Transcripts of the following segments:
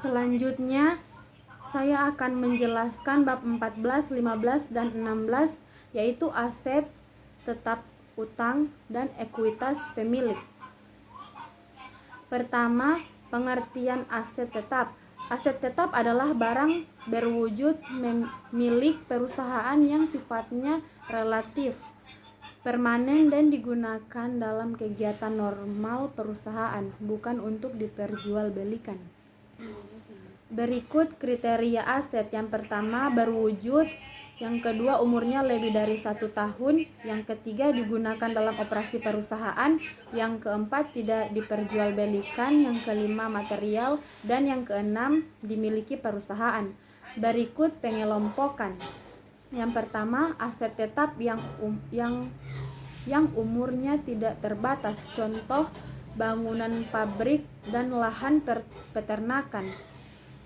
Selanjutnya, saya akan menjelaskan bab 14, 15, dan 16, yaitu aset tetap utang dan ekuitas pemilik. Pertama, pengertian aset tetap. Aset tetap adalah barang berwujud milik perusahaan yang sifatnya relatif, permanen, dan digunakan dalam kegiatan normal perusahaan, bukan untuk diperjualbelikan. Berikut kriteria aset. Yang pertama, berwujud. Yang kedua, umurnya lebih dari 1 tahun. Yang ketiga, digunakan dalam operasi perusahaan. Yang keempat, tidak diperjualbelikan. Yang kelima, material. Dan yang keenam, dimiliki perusahaan. Berikut pengelompokan. Yang pertama, aset tetap yang umurnya tidak terbatas. Contoh, bangunan pabrik dan lahan peternakan.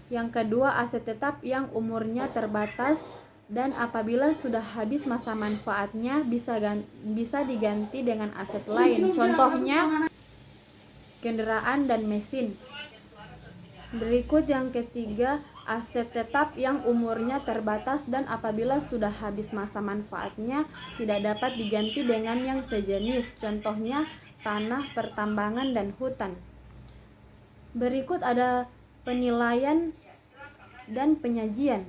Yang kedua, aset tetap yang umurnya terbatas dan apabila sudah habis masa manfaatnya bisa diganti dengan aset lain. Contohnya, kendaraan dan mesin. Berikut yang ketiga, aset tetap yang umurnya terbatas dan apabila sudah habis masa manfaatnya tidak dapat diganti dengan yang sejenis. Contohnya, tanah, pertambangan, dan hutan. Berikut ada penilaian dan penyajian.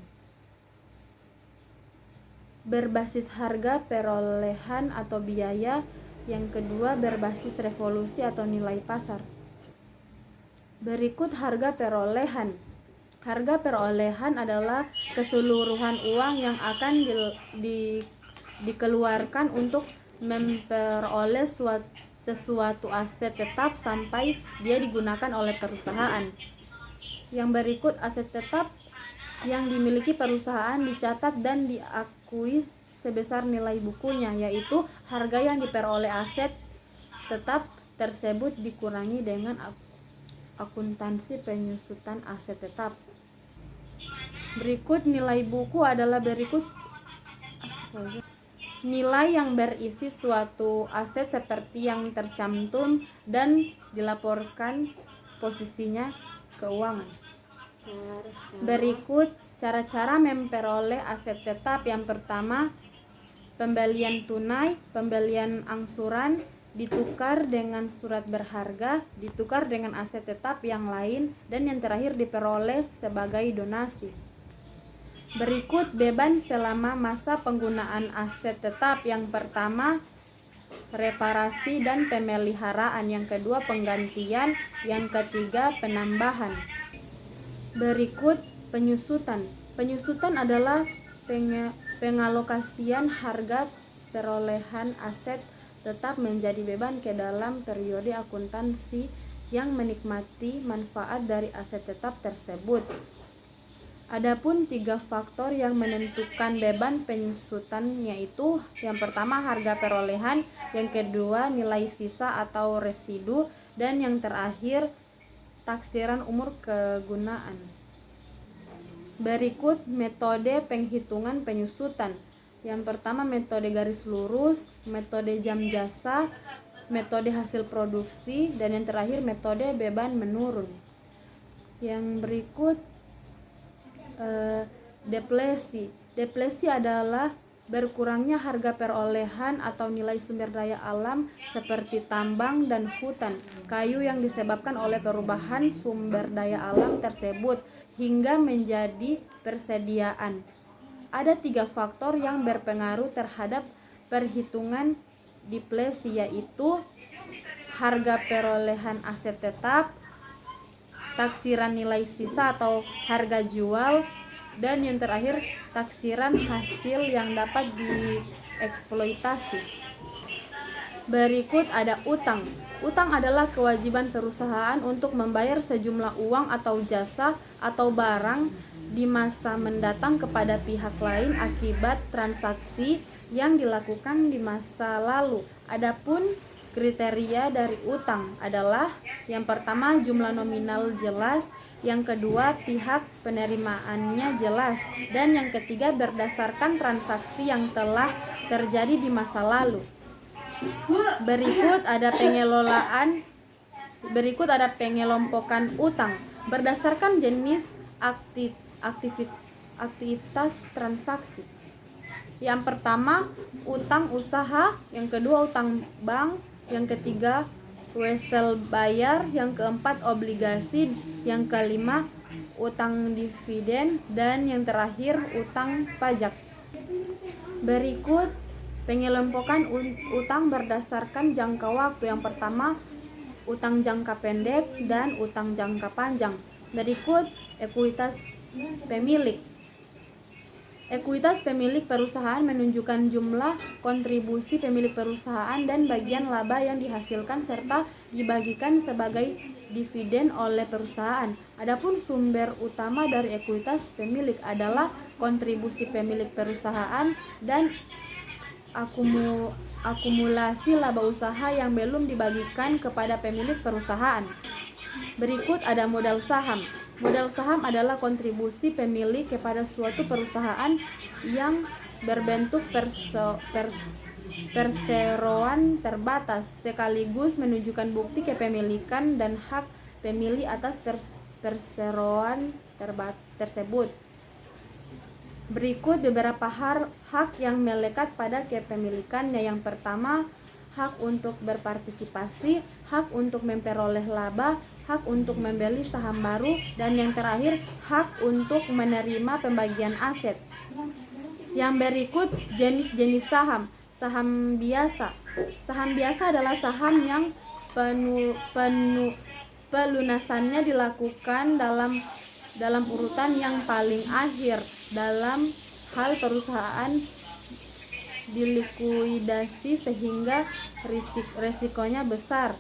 Berbasis harga perolehan atau biaya. Yang kedua, berbasis revolusi atau nilai pasar. Berikut harga perolehan. Harga perolehan adalah keseluruhan uang yang akan dikeluarkan untuk memperoleh sesuatu aset tetap sampai dia digunakan oleh perusahaan. Yang berikut, aset tetap yang dimiliki perusahaan dicatat dan diakui sebesar nilai bukunya, yaitu harga yang diperoleh aset tetap tersebut dikurangi dengan akuntansi penyusutan aset tetap. Berikut nilai buku adalah berikut nilai yang berisi suatu aset seperti yang tercantum dan dilaporkan posisinya keuangan. Berikut cara-cara memperoleh aset tetap. Yang pertama, pembelian tunai, pembelian angsuran, ditukar dengan surat berharga, ditukar dengan aset tetap yang lain, dan yang terakhir diperoleh sebagai donasi. Berikut beban selama masa penggunaan aset tetap. Yang pertama, reparasi dan pemeliharaan. Yang kedua, penggantian. Yang ketiga, penambahan. Berikut penyusutan. Penyusutan adalah pengalokasian harga perolehan aset tetap menjadi beban ke dalam periode akuntansi yang menikmati manfaat dari aset tetap tersebut. Adapun 3 faktor yang menentukan beban penyusutan, yaitu yang pertama harga perolehan, yang kedua nilai sisa atau residu, dan yang terakhir taksiran umur kegunaan. Berikut metode penghitungan penyusutan. Yang pertama, metode garis lurus, metode jam jasa, metode hasil produksi, dan yang terakhir metode beban menurun. Yang berikut depresi. Depresi adalah berkurangnya harga perolehan atau nilai sumber daya alam seperti tambang dan hutan, kayu yang disebabkan oleh perubahan sumber daya alam tersebut hingga menjadi persediaan. Ada 3 faktor yang berpengaruh terhadap perhitungan depresi, yaitu harga perolehan aset tetap, taksiran nilai sisa atau harga jual, dan yang terakhir taksiran hasil yang dapat dieksploitasi. Berikut ada utang. Utang adalah kewajiban perusahaan untuk membayar sejumlah uang atau jasa atau barang di masa mendatang kepada pihak lain akibat transaksi yang dilakukan di masa lalu. Adapun kriteria dari utang adalah yang pertama, jumlah nominal jelas, yang kedua, pihak penerimaannya jelas, dan yang ketiga, berdasarkan transaksi yang telah terjadi di masa lalu. Berikut ada pengelompokan utang. Berdasarkan jenis aktivitas transaksi. Yang pertama, utang usaha, yang kedua utang bank, yang ketiga wesel bayar, yang keempat obligasi, yang kelima utang dividen, dan yang terakhir utang pajak. Berikut pengelompokan utang berdasarkan jangka waktu. Yang pertama, utang jangka pendek dan utang jangka panjang. Berikut ekuitas pemilik. Ekuitas pemilik perusahaan menunjukkan jumlah kontribusi pemilik perusahaan dan bagian laba yang dihasilkan serta dibagikan sebagai dividen oleh perusahaan. Adapun sumber utama dari ekuitas pemilik adalah kontribusi pemilik perusahaan dan akumulasi laba usaha yang belum dibagikan kepada pemilik perusahaan. Berikut ada modal saham. Modal saham adalah kontribusi pemilik kepada suatu perusahaan yang berbentuk perseroan terbatas, sekaligus menunjukkan bukti kepemilikan dan hak pemilih atas perseroan tersebut. Berikut beberapa hak yang melekat pada kepemilikannya. Yang pertama, hak untuk berpartisipasi, hak untuk memperoleh laba, hak untuk membeli saham baru, dan yang terakhir, hak untuk menerima pembagian aset. Yang berikut jenis-jenis saham. Saham biasa. Saham biasa adalah saham yang pelunasannya dilakukan dalam urutan yang paling akhir dalam hal perusahaan dilikuidasi sehingga resikonya besar.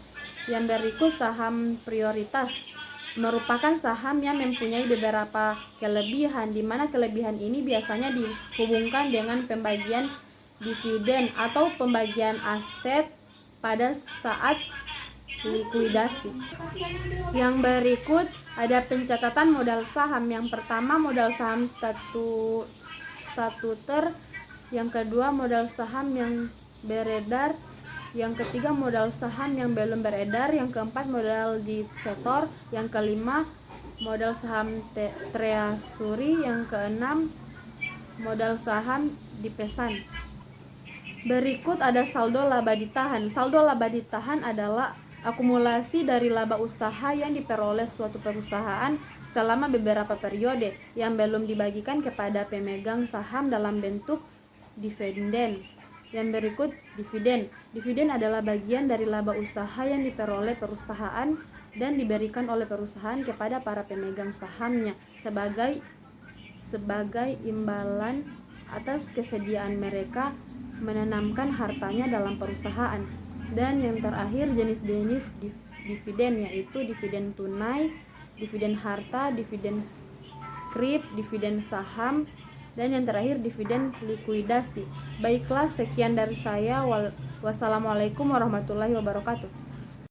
Yang berikut saham prioritas merupakan saham yang mempunyai beberapa kelebihan, di mana kelebihan ini biasanya dihubungkan dengan pembagian dividen atau pembagian aset pada saat likuidasi. Yang berikut ada pencatatan modal saham. Yang pertama, modal saham statuter. Yang kedua, modal saham yang beredar. Yang ketiga, modal saham yang belum beredar. Yang keempat, modal di setor. Yang kelima, modal saham treasury. Yang keenam, modal saham dipesan. Berikut ada saldo laba ditahan. Saldo laba ditahan adalah akumulasi dari laba usaha yang diperoleh suatu perusahaan selama beberapa periode yang belum dibagikan kepada pemegang saham dalam bentuk dividen. Yang berikut dividen. Dividen adalah bagian dari laba usaha yang diperoleh perusahaan dan diberikan oleh perusahaan kepada para pemegang sahamnya sebagai imbalan atas kesediaan mereka menanamkan hartanya dalam perusahaan. Dan yang terakhir jenis-jenis dividen, yaitu dividen tunai, dividen harta, dividen scrip, dividen saham, dan yang terakhir dividen likuidasi. Baiklah, sekian dari saya. Wassalamualaikum warahmatullahi wabarakatuh.